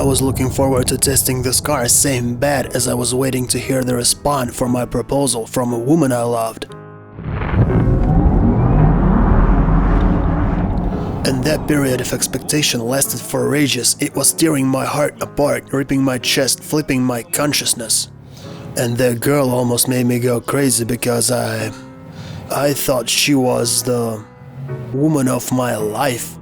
was looking forward to testing this car same bad as I was waiting to hear the response for my proposal from a woman I loved. And that period of expectation lasted for ages. It was tearing my heart apart, ripping my chest, flipping my consciousness. And that girl almost made me go crazy because I thought she was the woman of my life.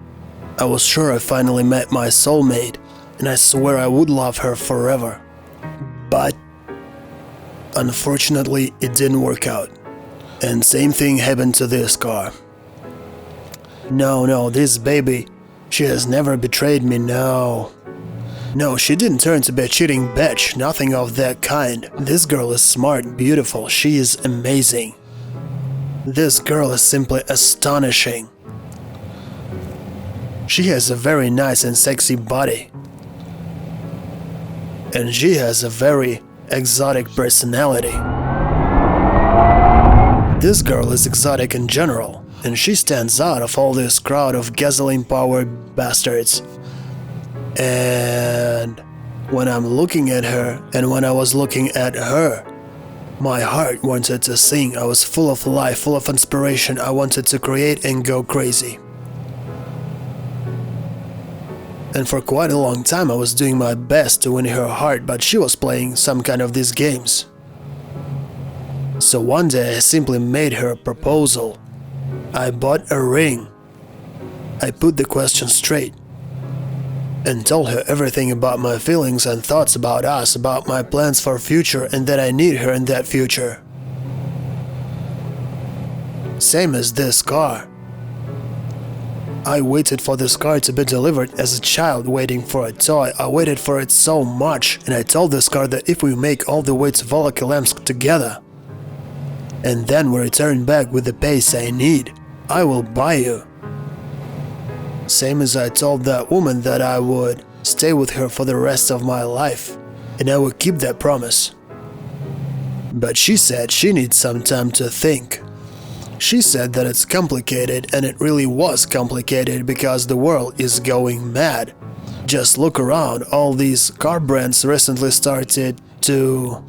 I was sure I finally met my soulmate, and I swear I would love her forever. But unfortunately, it didn't work out. And same thing happened to this car. No, this baby, she has never betrayed me, no. No, she didn't turn to be a cheating bitch, nothing of that kind. This girl is smart, beautiful, she is amazing. This girl is simply astonishing. She has a very nice and sexy body. And she has a very exotic personality. This girl is exotic in general, and she stands out of all this crowd of gasoline-powered bastards. And when I'm looking at her, and when I was looking at her, my heart wanted to sing. I was full of life, full of inspiration. I wanted to create and go crazy. And for quite a long time I was doing my best to win her heart, but she was playing some kind of these games. So one day I simply made her a proposal. I bought a ring. I put the question straight and told her everything about my feelings and thoughts about us, about my plans for future, and that I need her in that future. Same as this car. I waited for this car to be delivered as a child waiting for a toy. I waited for it so much, and I told this car that if we make all the way to Volokholamsk together, and then we return back with the pace I need, I will buy you. Same as I told that woman that I would stay with her for the rest of my life, and I would keep that promise. But she said she needs some time to think. She said that it's complicated, and it really was complicated because the world is going mad. Just look around, all these car brands recently started to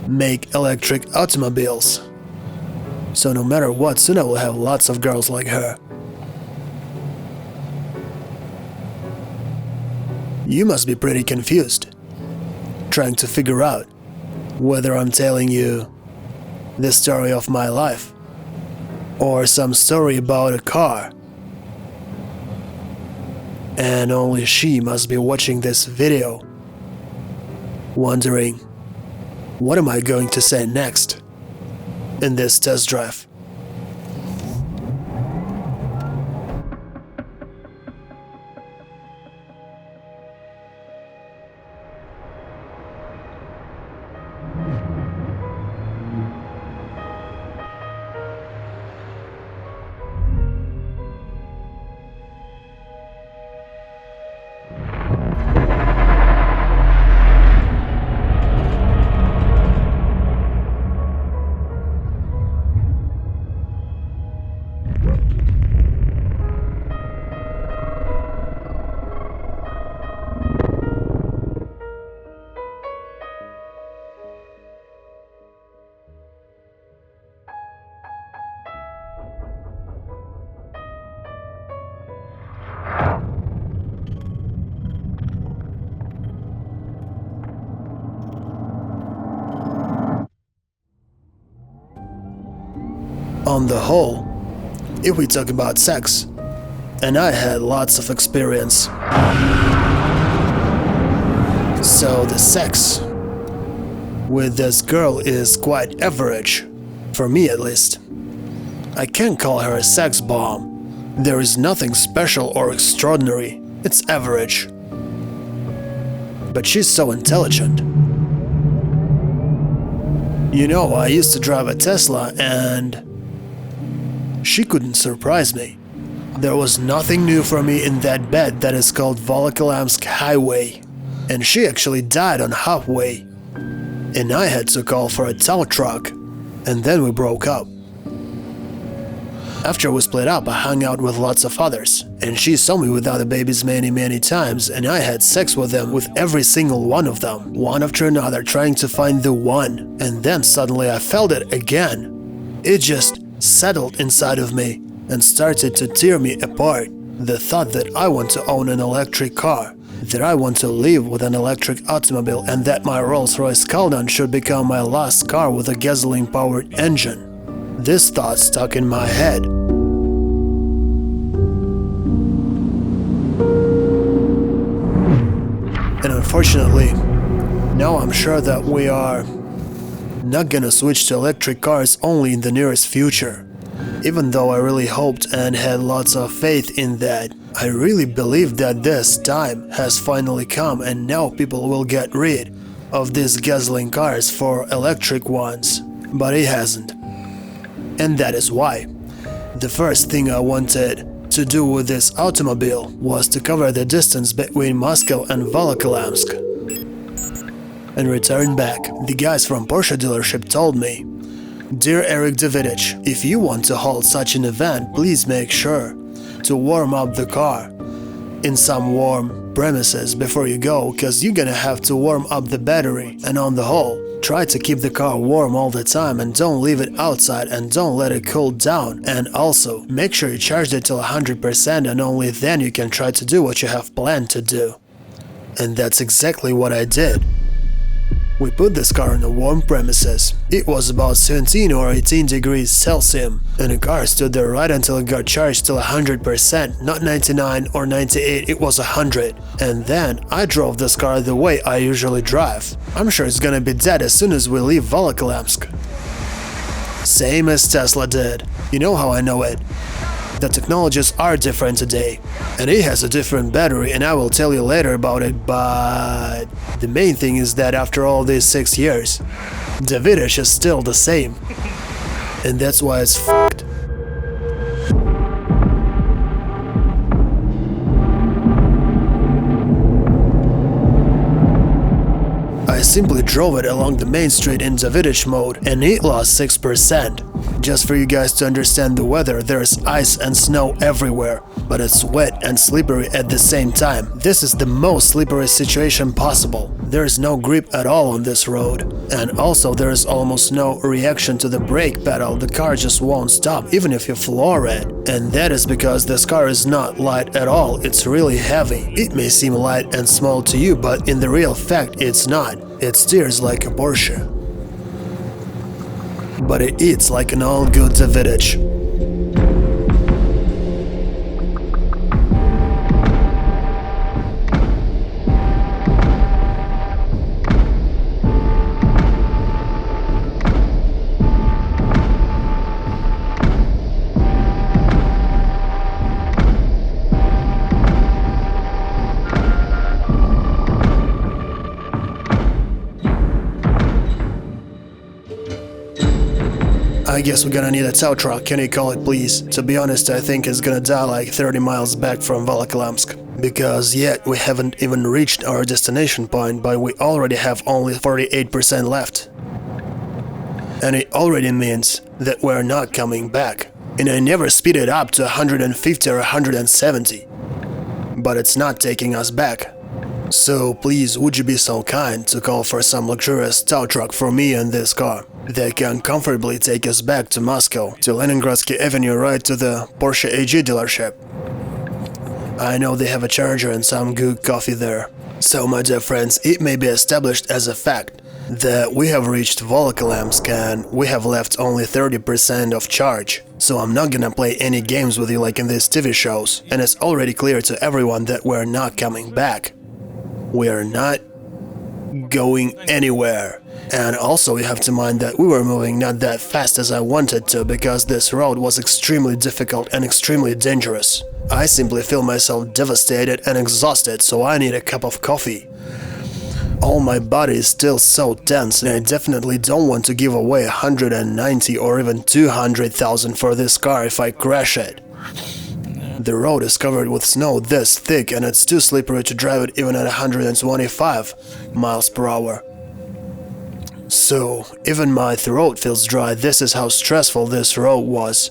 make electric automobiles. So no matter what, soon I will have lots of girls like her. You must be pretty confused, trying to figure out whether I'm telling you the story of my life or some story about a car. And only she must be watching this video, wondering, what am I going to say next in this test drive? On the whole, if we talk about sex, and I had lots of experience, so the sex with this girl is quite average, for me at least. I can't call her a sex bomb. There is nothing special or extraordinary, it's average. But she's so intelligent. You know, I used to drive a Tesla and she couldn't surprise me. There was nothing new for me in that bed that is called Volokholamsk Highway. And she actually died on halfway. And I had to call for a tow truck. And then we broke up. After we split up, I hung out with lots of others, and she saw me with other babies many times, and I had sex with them, with every single one of them, one after another, trying to find the one. And then suddenly I felt it again. It just settled inside of me and started to tear me apart. The thought that I want to own an electric car, that I want to live with an electric automobile, and that my Rolls-Royce Caldan should become my last car with a gasoline-powered engine. This thought stuck in my head. And unfortunately, now I'm sure that we are not gonna switch to electric cars only in the nearest future. Even though I really hoped and had lots of faith in that, I really believe that this time has finally come and now people will get rid of these gasoline cars for electric ones. But it hasn't. And that is why. The first thing I wanted to do with this automobile was to cover the distance between Moscow and Volokholamsk and return back. The guys from Porsche dealership told me, "Dear Eric Davidich, if you want to hold such an event, please make sure to warm up the car in some warm premises before you go, cause you're gonna have to warm up the battery, and on the whole, try to keep the car warm all the time and don't leave it outside and don't let it cool down, and also make sure you charge it till 100% and only then you can try to do what you have planned to do." And that's exactly what I did. We put this car in a warm premises. It was about 17 or 18 degrees Celsius, and the car stood there right until it got charged till 100%, not 99 or 98, it was 100. And then I drove this car the way I usually drive. I'm sure it's gonna be dead as soon as we leave Volokholamsk. Same as Tesla did. You know how I know it? The technologies are different today, and it has a different battery, and I will tell you later about it, but the main thing is that after all these 6 years, Davidich is still the same, and that's why it's f***ed. I simply drove it along the main street in Davidich mode, and it lost 6%. Just for you guys to understand the weather, there's ice and snow everywhere, but it's wet and slippery at the same time. This is the most slippery situation possible. There is no grip at all on this road, and also there is almost no reaction to the brake pedal. The car just won't stop even if you floor it. And that is because this car is not light at all, it's really heavy. It may seem light and small to you, but in the real fact it's not. It steers like a Porsche, but it eats like an all good Davidich. I guess we're gonna need a tow truck, can you call it please? To be honest, I think it's gonna die like 30 miles back from Volokholamsk. Because yet we haven't even reached our destination point, but we already have only 48% left. And it already means that we're not coming back. And I never speeded up to 150 or 170. But it's not taking us back. So please, would you be so kind to call for some luxurious tow truck for me and this car that can comfortably take us back to Moscow, to Leningradsky Avenue, right to the Porsche AG dealership. I know they have a charger and some good coffee there. So my dear friends, it may be established as a fact that we have reached Volokholamsk and we have left only 30% of charge. So I'm not gonna play any games with you like in these TV shows, and it's already clear to everyone that we're not coming back. We are not going anywhere. And also you have to mind that we were moving not that fast as I wanted to, because this road was extremely difficult and extremely dangerous. I simply feel myself devastated and exhausted, so I need a cup of coffee. All my body is still so tense, and I definitely don't want to give away 190 or even 200,000 for this car if I crash it. The road is covered with snow this thick, and it's too slippery to drive it even at 125 miles per hour. So, even my throat feels dry. This is how stressful this road was.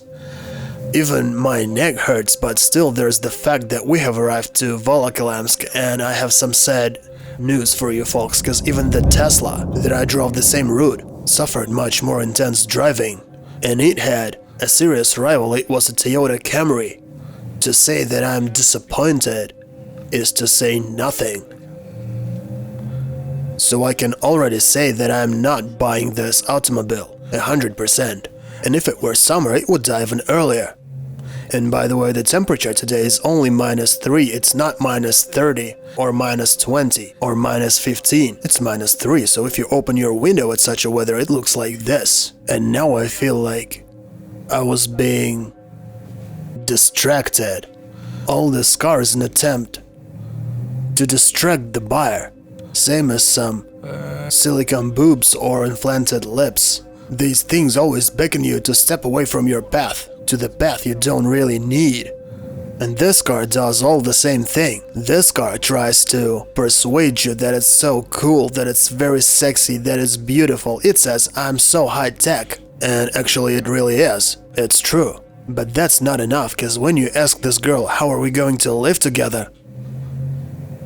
Even my neck hurts, but still there's the fact that we have arrived to Volokholamsk, and I have some sad news for you folks, cause even the Tesla that I drove the same route suffered much more intense driving, and it had a serious rival. It was a Toyota Camry. To say that I'm disappointed is to say nothing. So I can already say that I'm not buying this automobile 100%, and if it were summer it would die even earlier. And by the way, the temperature today is only -3, it's not -30 or -20 or -15, it's -3, so if you open your window at such a weather it looks like this. And now I feel like I was being distracted. All this car is an attempt to distract the buyer, same as some silicone boobs or implanted lips. These things always beckon you to step away from your path, to the path you don't really need. And this car does all the same thing. This car tries to persuade you that it's so cool, that it's very sexy, that it's beautiful. It says, I'm so high-tech. And actually it really is. It's true. But that's not enough, because when you ask this girl, how are we going to live together?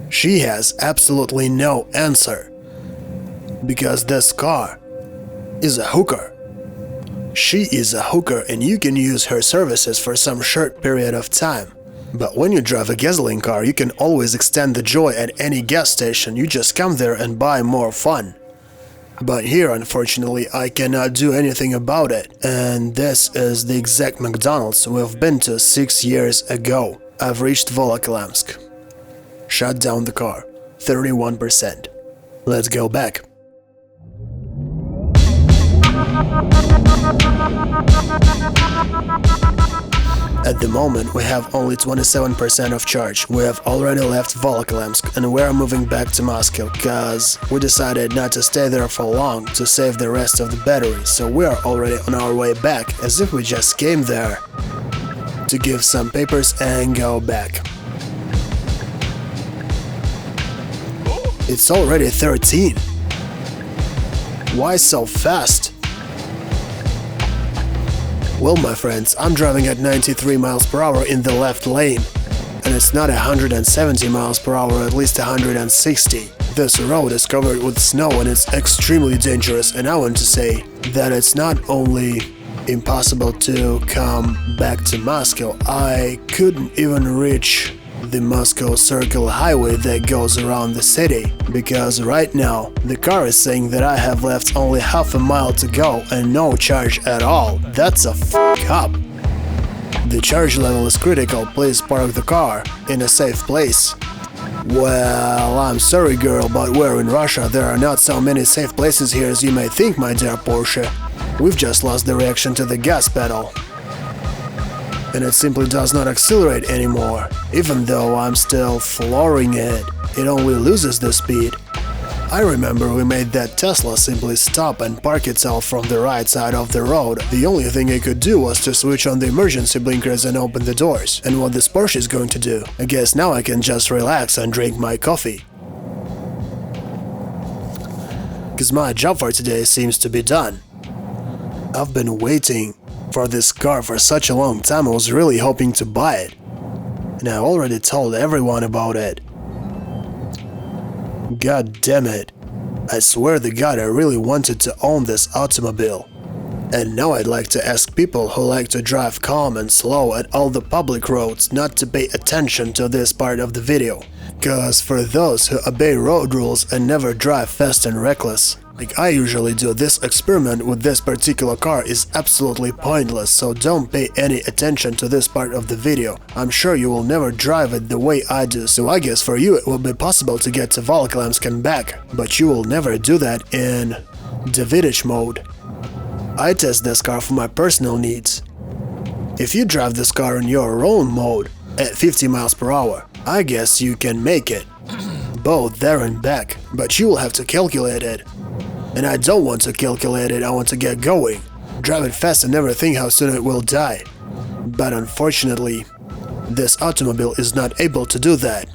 She has absolutely no answer. Because this car is a hooker. She is a hooker and you can use her services for some short period of time. But when you drive a gasoline car, you can always extend the joy at any gas station. You just come there and buy more fun. But here, unfortunately, I cannot do anything about it. And this is the exact McDonald's we've been to 6 years ago. I've reached Volokholamsk. Shut down the car. 31%. Let's go back. At the moment, we have only 27% of charge. We have already left Volokholamsk and we are moving back to Moscow, cause we decided not to stay there for long to save the rest of the battery, so we are already on our way back, as if we just came there to give some papers and go back. It's already 13. Why so fast? Well, my friends, I'm driving at 93 miles per hour in the left lane, and it's not 170 miles per hour, at least 160. This road is covered with snow and it's extremely dangerous, and I want to say that it's not only impossible to come back to Moscow, I couldn't even reach the Moscow Circle highway that goes around the city, because right now the car is saying that I have left only half a mile to go and no charge at all. That's a f*** up. The charge level is critical, please park the car in a safe place. Well, I'm sorry girl, but we're in Russia, there are not so many safe places here as you may think, my dear Porsche. We've just lost the reaction to the gas pedal. And it simply does not accelerate anymore. Even though I'm still flooring it, it only loses the speed. I remember we made that Tesla simply stop and park itself from the right side of the road. The only thing it could do was to switch on the emergency blinkers and open the doors. And what this Porsche is going to do? I guess now I can just relax and drink my coffee. Cause my job for today seems to be done. I've been waiting for this car for such a long time. I was really hoping to buy it, and I already told everyone about it. God damn it. I swear to God I really wanted to own this automobile. And now I'd like to ask people who like to drive calm and slow at all the public roads not to pay attention to this part of the video. Cause for those who obey road rules and never drive fast and reckless, like I usually do, this experiment with this particular car is absolutely pointless, so don't pay any attention to this part of the video. I'm sure you will never drive it the way I do, so I guess for you it will be possible to get to Volokholamsk and back, but you will never do that in Davidich mode. I test this car for my personal needs. If you drive this car in your own mode at 50 miles per hour, I guess you can make it, both there and back, but you will have to calculate it. And I don't want to calculate it, I want to get going. Drive it fast and never think how soon it will die. But unfortunately, this automobile is not able to do that.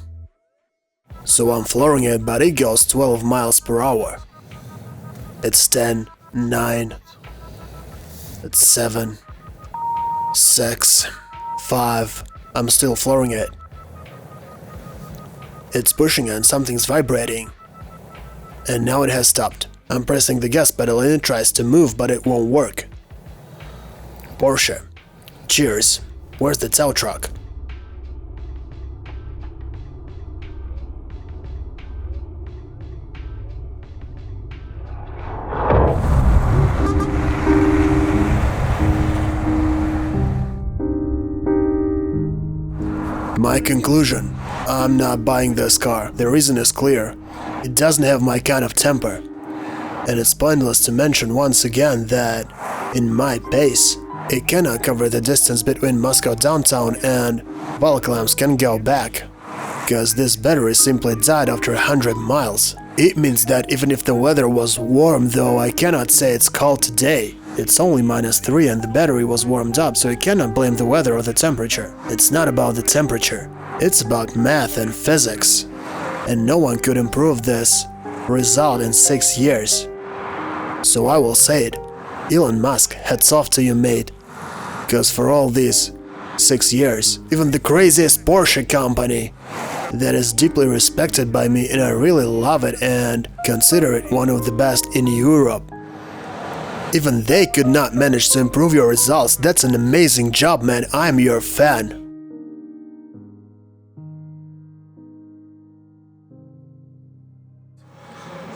So I'm flooring it, but it goes 12 miles per hour. It's 10, 9, it's 7, 6, 5, I'm still flooring it. It's pushing and something's vibrating. And now it has stopped. I'm pressing the gas pedal and it tries to move, but it won't work. Porsche. Cheers. Where's the tow truck? My conclusion: I'm not buying this car. The reason is clear. It doesn't have my kind of temper. And it's pointless to mention once again that, in my pace, it cannot cover the distance between Moscow downtown and Volclams can go back. Cause this battery simply died after 100 miles. It means that even if the weather was warm, though I cannot say it's cold today. It's only -3 and the battery was warmed up, so you cannot blame the weather or the temperature. It's not about the temperature. It's about math and physics. And no one could improve this result in 6 years. So I will say it. Elon Musk, hats off to you, mate. Cause for all these 6 years, even the craziest Porsche company that is deeply respected by me, and I really love it and consider it one of the best in Europe, even they could not manage to improve your results. That's an amazing job, man. I'm your fan.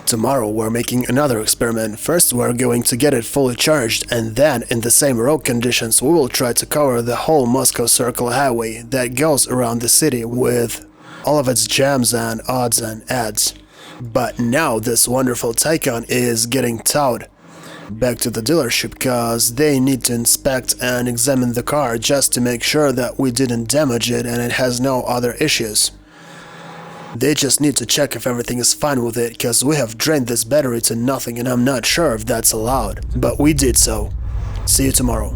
Tomorrow we're making another experiment. First we're going to get it fully charged, and then in the same road conditions we will try to cover the whole Moscow Circle highway that goes around the city with all of its jams and odds and ads. But now this wonderful Taycan is getting towed back to the dealership cause they need to inspect and examine the car just to make sure that we didn't damage it and it has no other issues. They just need to check if everything is fine with it, cause we have drained this battery to nothing and I'm not sure if that's allowed. But we did so. See you tomorrow.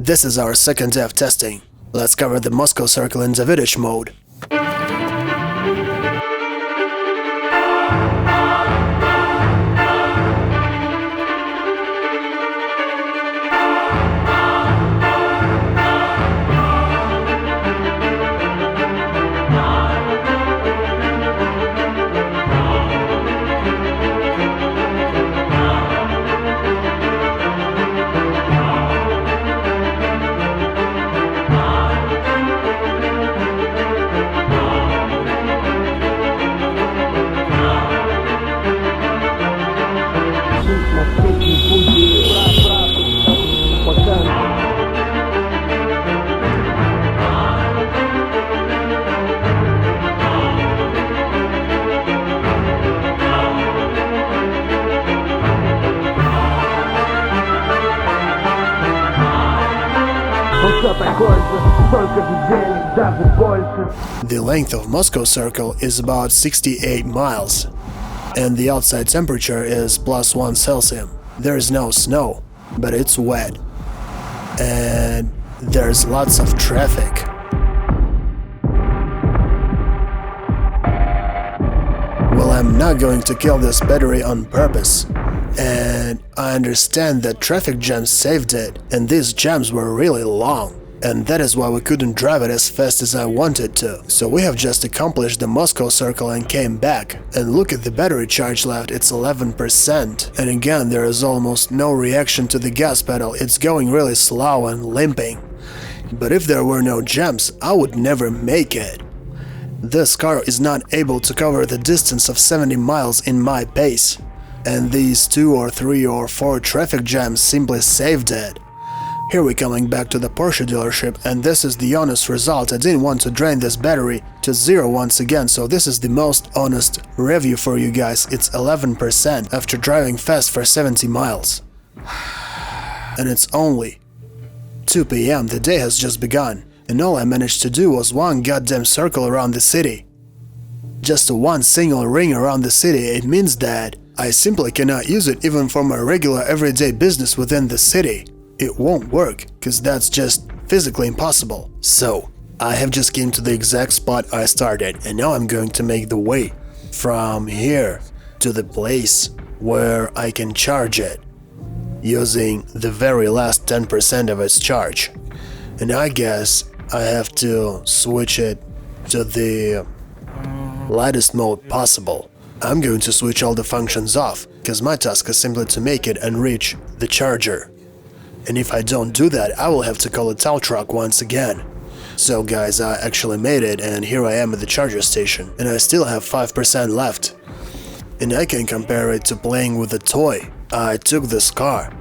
This is our second day of testing. Let's cover the Moscow Circle in Davidich mode. The length of Moscow Circle is about 68 miles, and the outside temperature is +1 Celsius. There is no snow, but it's wet, and there's lots of traffic. Well, I'm not going to kill this battery on purpose, and I understand that traffic jams saved it, and these jams were really long. And that is why we couldn't drive it as fast as I wanted to. So we have just accomplished the Moscow Circle and came back. And look at the battery charge left, it's 11%. And again, there is almost no reaction to the gas pedal, it's going really slow and limping. But if there were no jams, I would never make it. This car is not able to cover the distance of 70 miles in my pace. And these 2 or 3 or 4 traffic jams simply saved it. Here we're coming back to the Porsche dealership, and this is the honest result. I didn't want to drain this battery to zero once again, so this is the most honest review for you guys. It's 11% after driving fast for 70 miles. and it's only 2 p.m. The day has just begun, and all I managed to do was one goddamn circle around the city. Just one single ring around the city. It means that I simply cannot use it even for my regular everyday business within the city. It won't work, cause that's just physically impossible. So, I have just came to the exact spot I started, and now I'm going to make the way from here to the place where I can charge it, using the very last 10% of its charge. And I guess I have to switch it to the lightest mode possible. I'm going to switch all the functions off, because my task is simply to make it and reach the charger. And if I don't do that, I will have to call a tow truck once again. So guys, I actually made it, and here I am at the charger station, and I still have 5% left. And I can compare it to playing with a toy. I took this car,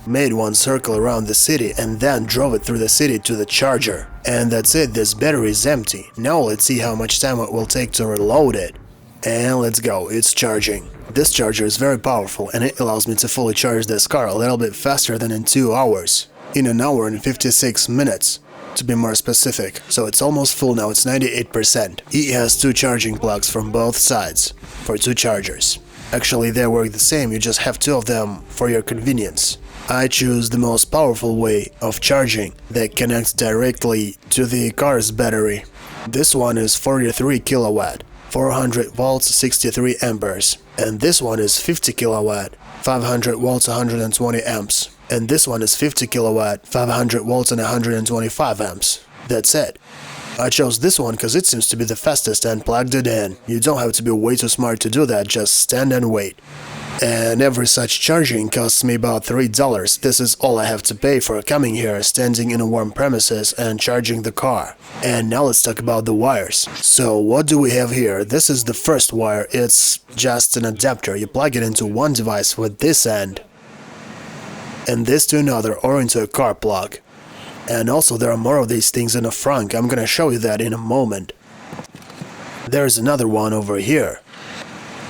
made one circle around the city, and then drove it through the city to the charger. And that's it, this battery is empty. Now let's see how much time it will take to reload it. And let's go, it's charging. This charger is very powerful, and it allows me to fully charge this car a little bit faster than in 2 hours. In an hour and 56 minutes, to be more specific. So it's almost full now, it's 98%. It has 2 charging plugs from both sides, for 2 chargers. Actually, they work the same, you just have 2 of them for your convenience. I choose the most powerful way of charging that connects directly to the car's battery. This one is 43 kilowatt, 400 volts, 63 amperes. And this one is 50 kilowatt, 500 volts, 120 amps. And this one is 50 kilowatt, 500 volts and 125 amps. That's it. I chose this one because it seems to be the fastest and plugged it in. You don't have to be way too smart to do that, just stand and wait. And every such charging costs me about $3. This is all I have to pay for coming here, standing in a warm premises and charging the car. And now let's talk about the wires. So what do we have here? This is the first wire. It's just an adapter. You plug it into one device with this end and this to another, or into a car plug. And also there are more of these things in the front. I'm gonna show you that in a moment. There's another one over here.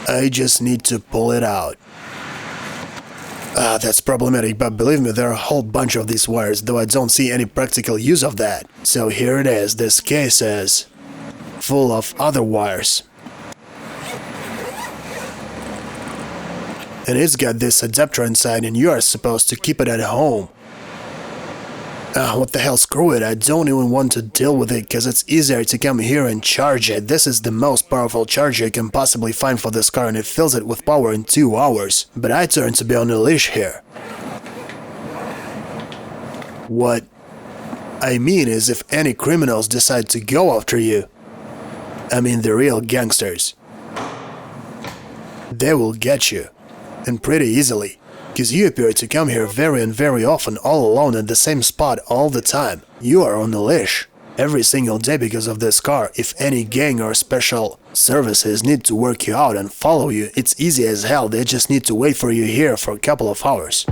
I just need to pull it out. That's problematic, but believe me, there are a whole bunch of these wires, though I don't see any practical use of that. So here it is, this case is full of other wires. And it's got this adapter inside, and you are supposed to keep it at home. What the hell, screw it, I don't even want to deal with it, cause it's easier to come here and charge it. This is the most powerful charger you can possibly find for this car, and it fills it with power in 2 hours. But I turn to be on a leash here. What I mean is, if any criminals decide to go after you, I mean the real gangsters, they will get you, and pretty easily. Because you appear to come here very and very often, all alone at the same spot all the time. You are on a leash every single day because of this car. If any gang or special services need to work you out and follow you, it's easy as hell. They just need to wait for you here for a couple of hours.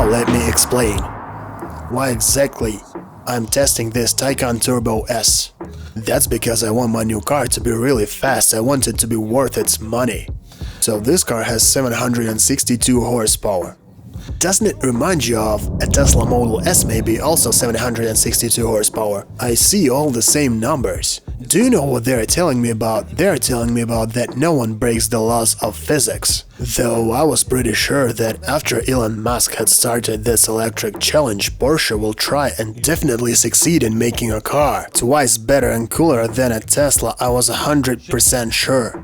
Let me explain why exactly I'm testing this Taycan Turbo S. That's because I want my new car to be really fast. I want it to be worth its money. So this car has 762 horsepower. Doesn't it remind you of a Tesla Model S, maybe also 762 horsepower? I see all the same numbers. Do you know what they're telling me about? They're telling me about that no one breaks the laws of physics. Though I was pretty sure that after Elon Musk had started this electric challenge, Porsche will try and definitely succeed in making a car twice better and cooler than a Tesla. I was 100% sure.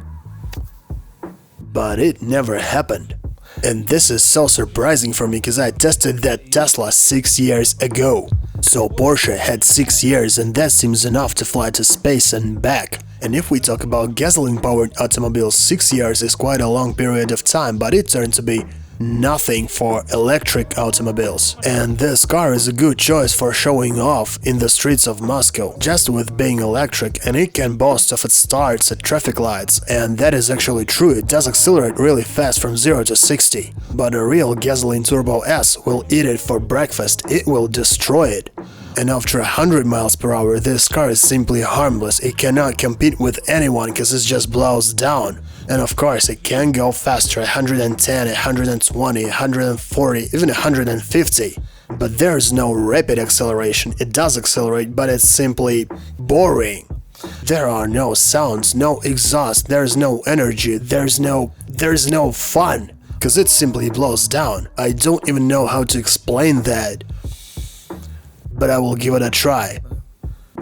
But it never happened. And this is so surprising for me because I tested that Tesla 6 years ago. So Porsche had 6 years, and that seems enough to fly to space and back. And if we talk about gasoline-powered automobiles, 6 years is quite a long period of time, but it turned to be nothing for electric automobiles. And this car is a good choice for showing off in the streets of Moscow, just with being electric, and it can boast of its starts at traffic lights, and that is actually true. It does accelerate really fast from 0 to 60. But a real gasoline Turbo S will eat it for breakfast, it will destroy it. And after 100 miles per hour, this car is simply harmless. It cannot compete with anyone because it just blows down. And of course, it can go faster, 110, 120, 140, even 150. But there's no rapid acceleration. It does accelerate, but it's simply boring. There are no sounds, no exhaust, there's no energy, there's no fun, because it simply blows down. I don't even know how to explain that, but I will give it a try.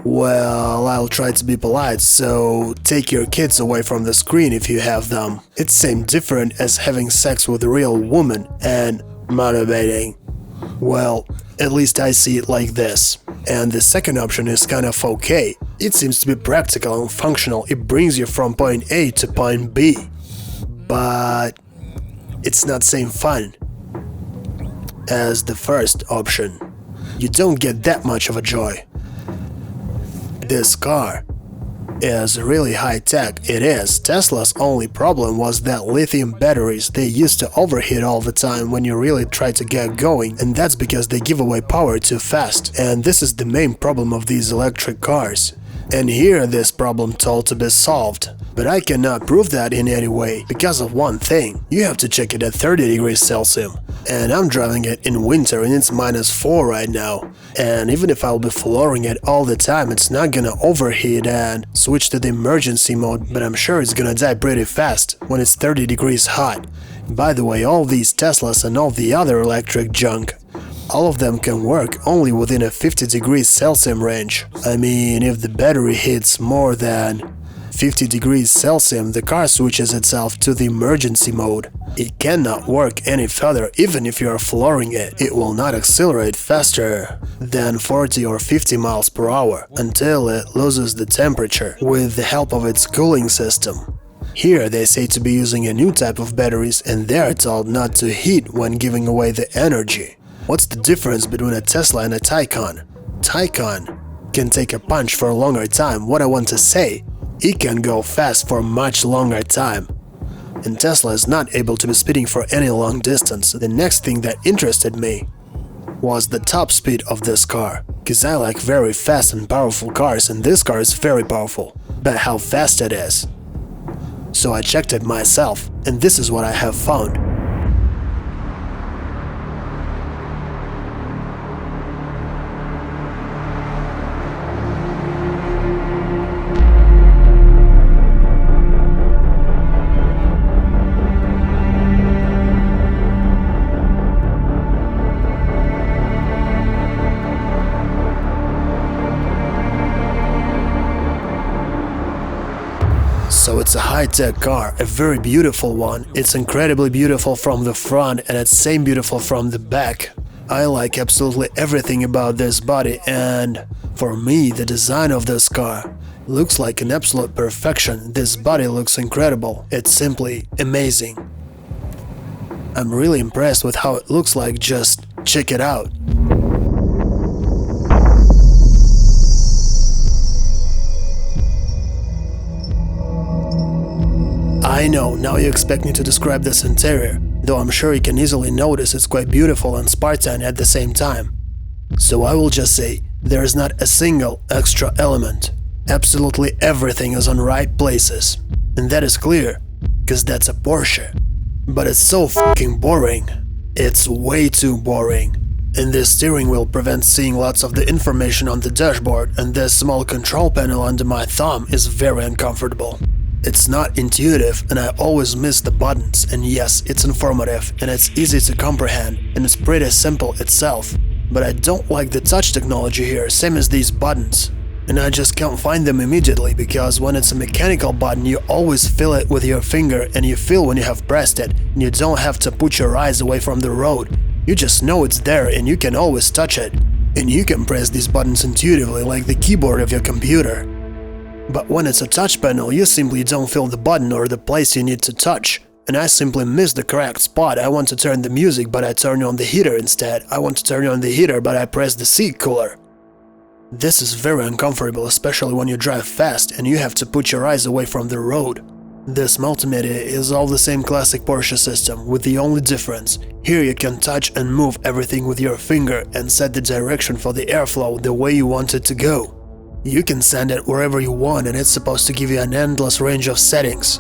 Well, I'll try to be polite, so take your kids away from the screen if you have them. It's same different as having sex with a real woman and motivating. Well, at least I see it like this. And the second option is kind of okay. It seems to be practical and functional. It brings you from point A to point B. But it's not same fun as the first option. You don't get that much of a joy. This car is really high-tech. It is. Tesla's only problem was that lithium batteries, they used to overheat all the time when you really try to get going, and that's because they give away power too fast. And this is the main problem of these electric cars. And here this problem told to be solved. But I cannot prove that in any way, because of one thing. You have to check it at 30 degrees Celsius. And I'm driving it in winter and it's -4 right now. And even if I'll be flooring it all the time, it's not gonna overheat and switch to the emergency mode, but I'm sure it's gonna die pretty fast when it's 30 degrees hot. By the way, all these Teslas and all the other electric junk, all of them can work only within a 50 degrees Celsius range. I mean, if the battery hits more than 50 degrees Celsius, the car switches itself to the emergency mode. It cannot work any further. Even if you are flooring it, it will not accelerate faster than 40 or 50 miles per hour until it loses the temperature with the help of its cooling system. Here they say to be using a new type of batteries, and they are told not to heat when giving away the energy. What's the difference between a Tesla and a Taycan? Taycan can take a punch for a longer time. What I want to say, it can go fast for a much longer time. And Tesla is not able to be speeding for any long distance. The next thing that interested me was the top speed of this car, because I like very fast and powerful cars, and this car is very powerful, but how fast it is. So I checked it myself, and this is what I have found. So it's a high-tech car, a very beautiful one. It's incredibly beautiful from the front and it's same beautiful from the back. I like absolutely everything about this body, and for me the design of this car looks like an absolute perfection. This body looks incredible. It's simply amazing. I'm really impressed with how it looks like. Just check it out. I know, now you expect me to describe this interior, though I'm sure you can easily notice it's quite beautiful and Spartan at the same time. So I will just say, there is not a single extra element. Absolutely everything is on right places. And that is clear, because that's a Porsche. But it's so fucking boring. It's way too boring. And this steering wheel prevents seeing lots of the information on the dashboard, and this small control panel under my thumb is very uncomfortable. It's not intuitive, and I always miss the buttons, and yes, it's informative, and it's easy to comprehend, and it's pretty simple itself. But I don't like the touch technology here, same as these buttons. And I just can't find them immediately, because when it's a mechanical button, you always feel it with your finger, and you feel when you have pressed it, and you don't have to put your eyes away from the road. You just know it's there, and you can always touch it. And you can press these buttons intuitively like the keyboard of your computer. But when it's a touch panel, you simply don't feel the button or the place you need to touch, and I simply missed the correct spot. I want to turn the music, but I turn on the heater instead. I want to turn on the heater, but I press the seat cooler. This is very uncomfortable, especially when you drive fast and you have to put your eyes away from the road. This multimedia is all the same classic Porsche system, with the only difference. Here you can touch and move everything with your finger and set the direction for the airflow the way you want it to go. You can send it wherever you want, and it's supposed to give you an endless range of settings.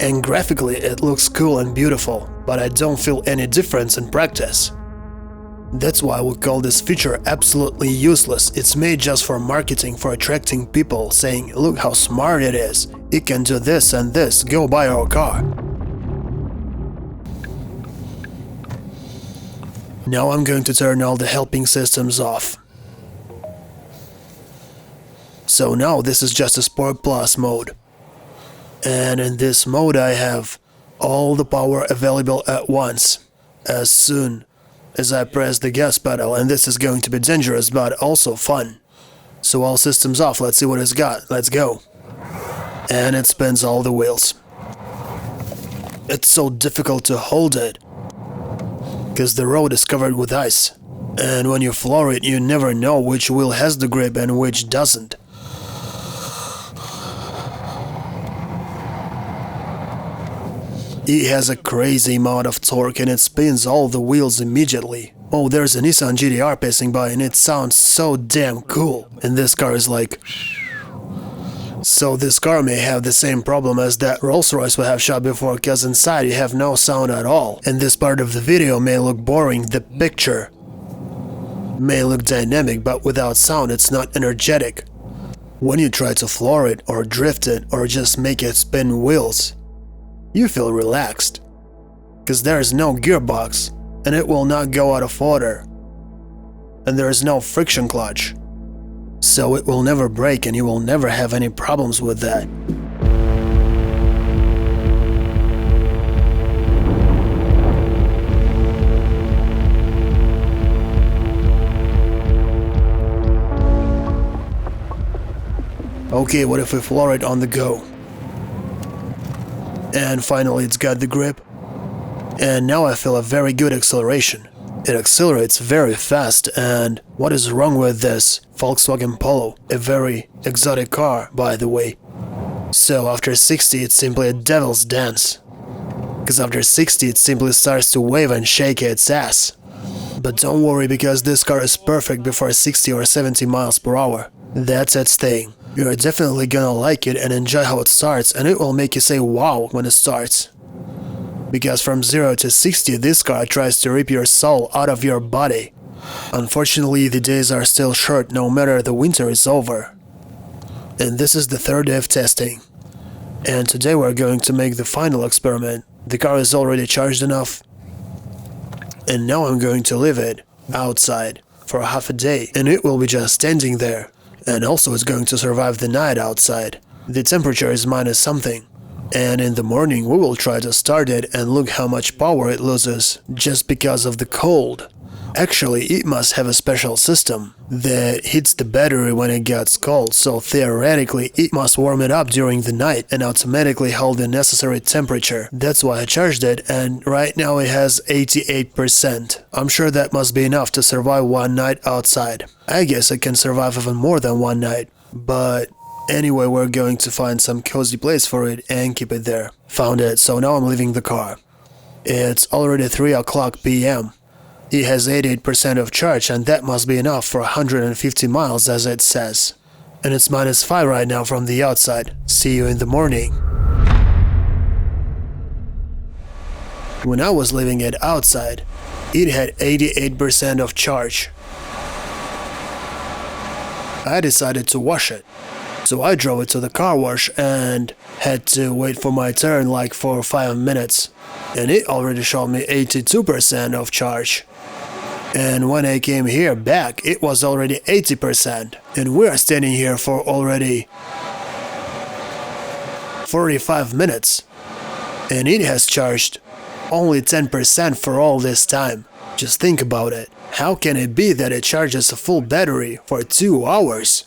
And graphically it looks cool and beautiful, but I don't feel any difference in practice. That's why we call this feature absolutely useless. It's made just for marketing, for attracting people, saying, look how smart it is, it can do this and this, go buy our car. Now I'm going to turn all the helping systems off. So now this is just a Sport Plus mode. And in this mode I have all the power available at once, as soon as I press the gas pedal, and this is going to be dangerous but also fun. So all systems off, let's see what it's got, let's go. And it spins all the wheels. It's so difficult to hold it, because the road is covered with ice. And when you floor it, you never know which wheel has the grip and which doesn't. It has a crazy amount of torque and it spins all the wheels immediately. Oh, there's a Nissan GT-R passing by and it sounds so damn cool. And this car is like... So this car may have the same problem as that Rolls-Royce we have shot before, cause inside you have no sound at all. And this part of the video may look boring, the picture may look dynamic, but without sound it's not energetic. When you try to floor it or drift it or just make it spin wheels, you feel relaxed, because there is no gearbox and it will not go out of order, and there is no friction clutch, so it will never break and you will never have any problems with that. Okay, what if we floor it on the go? And finally it's got the grip. And now I feel a very good acceleration. It accelerates very fast, and what is wrong with this Volkswagen Polo? A very exotic car, by the way. So after 60 it's simply a devil's dance. Because after 60 it simply starts to wave and shake its ass. But don't worry, because this car is perfect before 60 or 70 miles per hour. That's its thing. You're definitely gonna like it and enjoy how it starts, and it will make you say wow when it starts. Because from 0 to 60 this car tries to rip your soul out of your body. Unfortunately the days are still short, no matter the winter is over. And this is the third day of testing. And today we're going to make the final experiment. The car is already charged enough. And now I'm going to leave it outside for half a day, and it will be just standing there. And also it's going to survive the night outside. The temperature is minus something. And in the morning we will try to start it and look how much power it loses just because of the cold. Actually, it must have a special system that hits the battery when it gets cold, so theoretically it must warm it up during the night and automatically hold the necessary temperature. That's why I charged it, and right now it has 88%. I'm sure that must be enough to survive one night outside. I guess it can survive even more than one night, but anyway, we're going to find some cozy place for it and keep it there. Found it, so now I'm leaving the car. It's already 3 o'clock p.m. It has 88% of charge, and that must be enough for 150 miles as it says. And it's -5 right now from the outside. See you in the morning. When I was leaving it outside, it had 88% of charge. I decided to wash it. So I drove it to the car wash and had to wait for my turn like for 5 minutes. And it already showed me 82% of charge. And when I came here back, it was already 80%. And we are standing here for already 45 minutes. And it has charged only 10% for all this time. Just think about it. How can it be that it charges a full battery for 2 hours?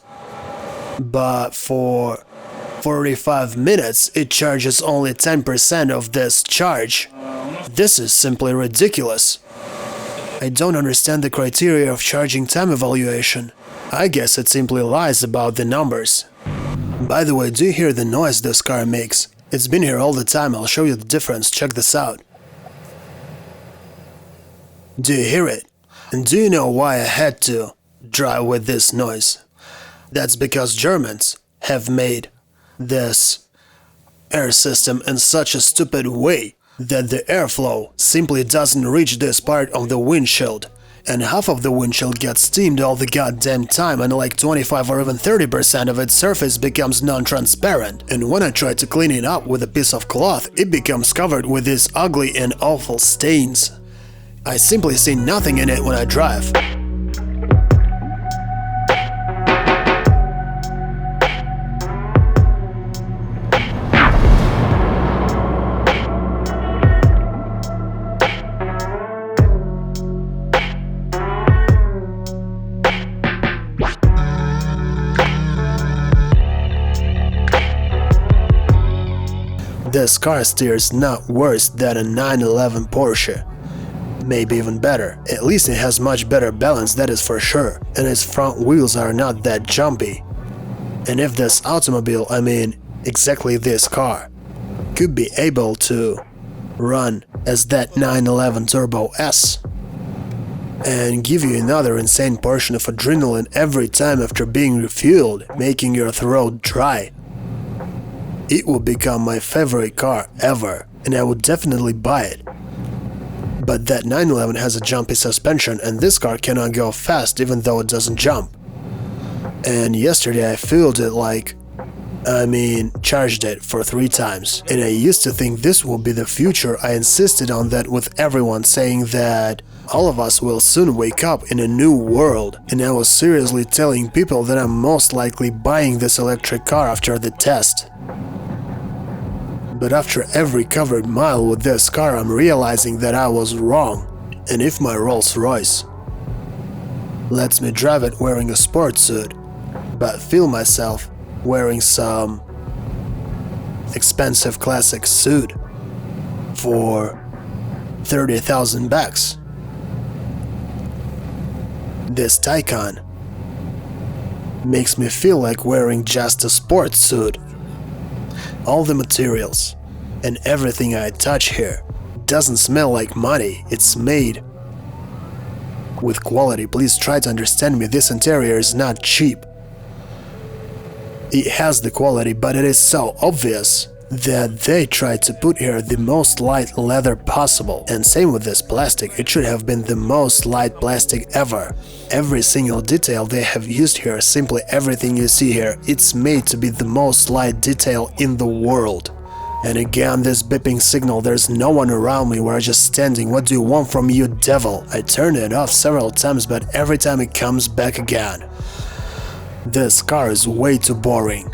But for 45 minutes, it charges only 10% of this charge. This is simply ridiculous. I don't understand the criteria of charging time evaluation. I guess it simply lies about the numbers. By the way, do you hear the noise this car makes? It's been here all the time, I'll show you the difference, check this out. Do you hear it? And do you know why I had to drive with this noise? That's because Germans have made this air system in such a stupid way that the airflow simply doesn't reach this part of the windshield, and half of the windshield gets steamed all the goddamn time, and like 25 or even 30% of its surface becomes non-transparent, and when I try to clean it up with a piece of cloth, it becomes covered with these ugly and awful stains. I simply see nothing in it when I drive. This car steers not worse than a 911 Porsche. Maybe even better. At least it has much better balance, that is for sure, and its front wheels are not that jumpy. And if this automobile, I mean exactly this car, could be able to run as that 911 Turbo S and give you another insane portion of adrenaline every time after being refueled, making your throat dry, it would become my favorite car ever, and I would definitely buy it. But that 911 has a jumpy suspension, and this car cannot go fast even though it doesn't jump. And yesterday I fueled it charged it for 3 times. And I used to think this will be the future. I insisted on that with everyone, saying that all of us will soon wake up in a new world. And I was seriously telling people that I'm most likely buying this electric car after the test. But after every covered mile with this car, I'm realizing that I was wrong. And if my Rolls-Royce lets me drive it wearing a sports suit, but feel myself wearing some expensive classic suit for 30,000 bucks, this Taycan makes me feel like wearing just a sports suit. All the materials and everything I touch here doesn't smell like money, it's made with quality. Please try to understand me, this interior is not cheap. It has the quality, but it is so obvious that they tried to put here the most light leather possible. And same with this plastic, it should have been the most light plastic ever. Every single detail they have used here, simply everything you see here, it's made to be the most light detail in the world. And again, this beeping signal, there's no one around me, we're just standing. What do you want from you, devil? I turned it off several times, but every time it comes back again. This car is way too boring.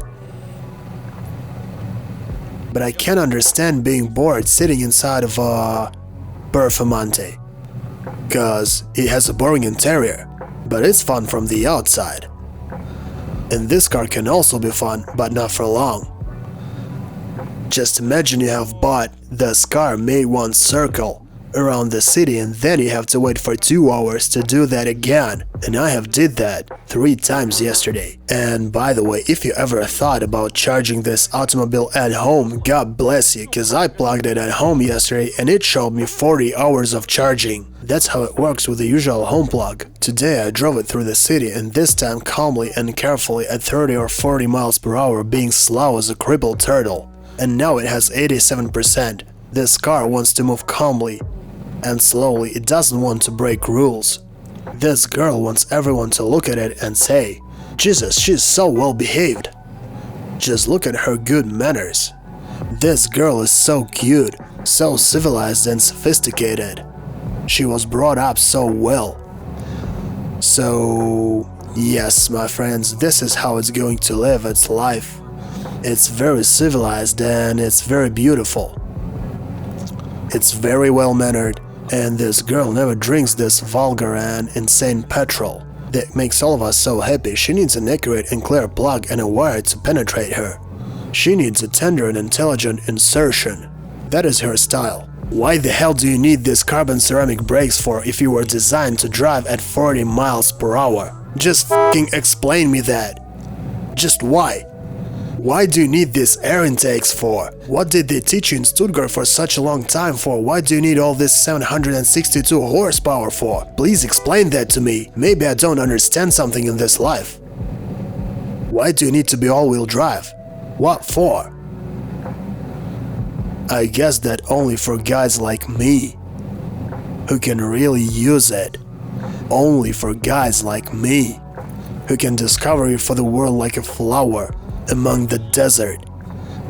But I can't understand being bored sitting inside of a Performante, cause it has a boring interior, but it's fun from the outside. And this car can also be fun, but not for long. Just imagine you have bought this car, made one circle around the city, and then you have to wait for 2 hours to do that again. And I have did that 3 times yesterday. And by the way, if you ever thought about charging this automobile at home, God bless you, cause I plugged it at home yesterday and it showed me 40 hours of charging. That's how it works with the usual home plug. Today I drove it through the city, and this time calmly and carefully at 30 or 40 miles per hour, being slow as a crippled turtle. And now it has 87%. This car wants to move calmly and slowly, it doesn't want to break rules. This girl wants everyone to look at it and say, Jesus, she's so well behaved. Just look at her good manners. This girl is so cute, so civilized and sophisticated. She was brought up so well. So, yes, my friends, this is how it's going to live its life. It's very civilized and it's very beautiful. It's very well mannered. And this girl never drinks this vulgar and insane petrol that makes all of us so happy. She needs an accurate and clear plug and a wire to penetrate her. She needs a tender and intelligent insertion. That is her style. Why the hell do you need these carbon ceramic brakes for if you were designed to drive at 40 miles per hour? Just fucking explain me that. Just why? Why do you need these air intakes for? What did they teach you in Stuttgart for such a long time for? Why do you need all this 762 horsepower for? Please explain that to me. Maybe I don't understand something in this life. Why do you need to be all-wheel drive? What for? I guess that only for guys like me, who can really use it. Only for guys like me, who can discover it for the world like a flower among the desert.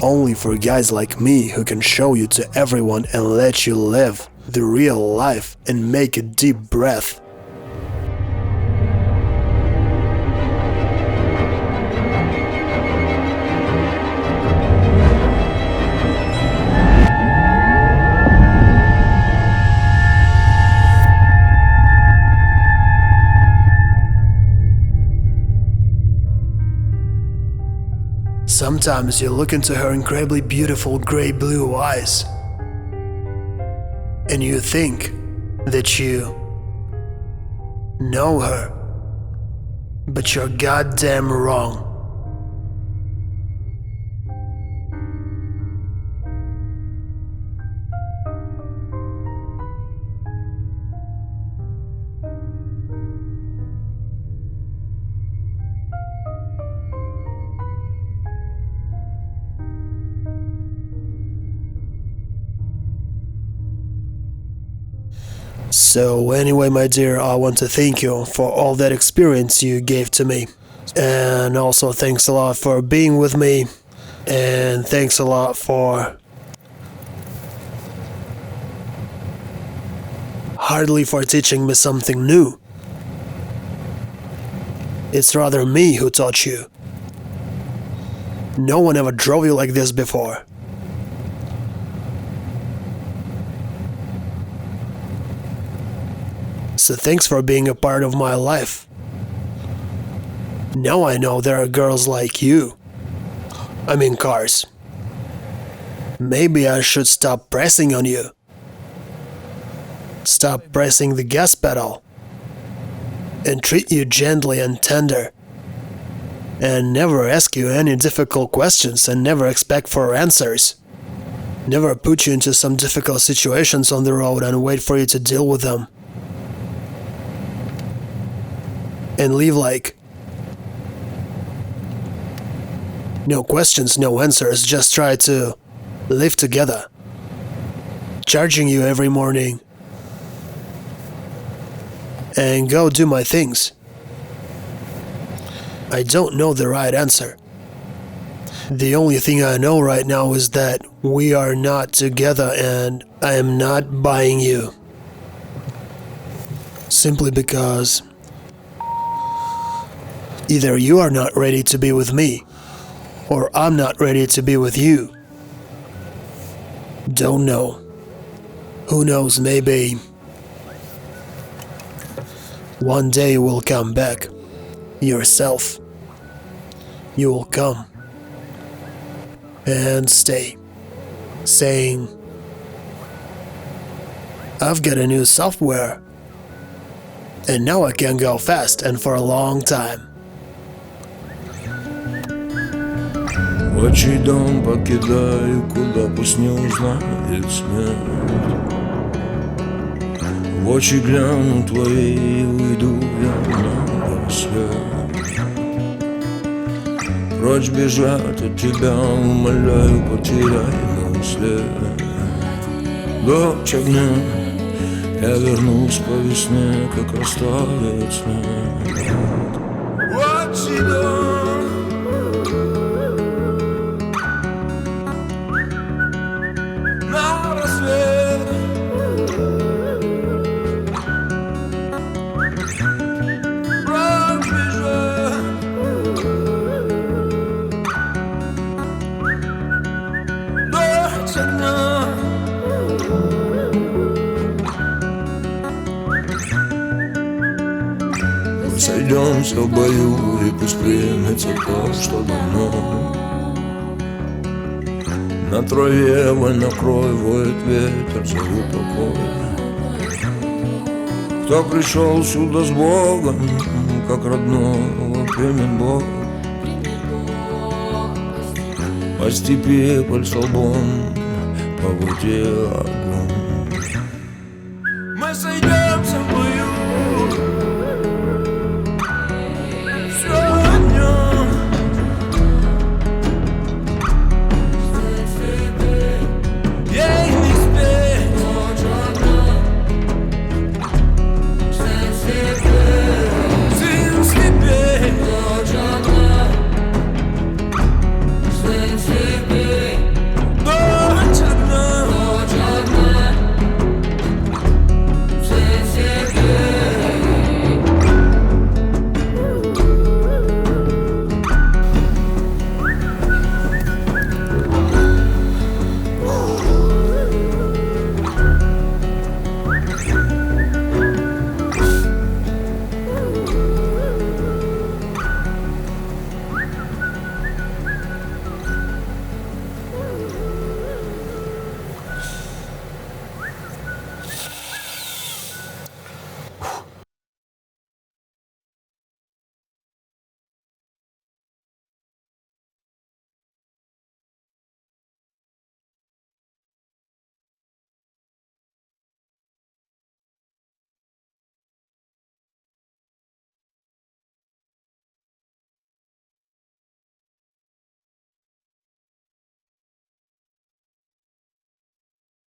Only for guys like me who can show you to everyone and let you live the real life and make a deep breath. Sometimes you look into her incredibly beautiful gray-blue eyes and you think that you know her, but you're goddamn wrong. So anyway, my dear, I want to thank you for all that experience you gave to me. And also thanks a lot for being with me. And thanks a lot for hardly for teaching me something new. It's rather me who taught you. No one ever drove you like this before. So thanks for being a part of my life. Now I know there are girls like you. I mean cars. Maybe I should stop pressing on you. Stop pressing the gas pedal. And treat you gently and tender. And never ask you any difficult questions and never expect for answers. Never put you into some difficult situations on the road and wait for you to deal with them. And leave like no questions, no answers, just try to live together. Charging you every morning and go do my things. I don't know the right answer. The only thing I know right now is that we are not together and I am not buying you. Simply because either you are not ready to be with me, or I'm not ready to be with you. Don't know. Who knows, maybe one day you will come back. Yourself. You will come and stay, saying, I've got a new software, and now I can go fast and for a long time. Отчий дом покидаю, куда пусть не узнает смерть. В очи гляну твои и уйду я на рассвет. Прочь бежать от тебя, умоляю, потеряй мой след. Дочь огня, я вернусь по весне, как растает снег. Отчий дом. Сойдемся в бою, и пусть примется то, что давно На траве войнокрой воет ветер за упокой. Кто пришел сюда с Богом, как родного примет Бог. По степи, по столбом, по воде огонь.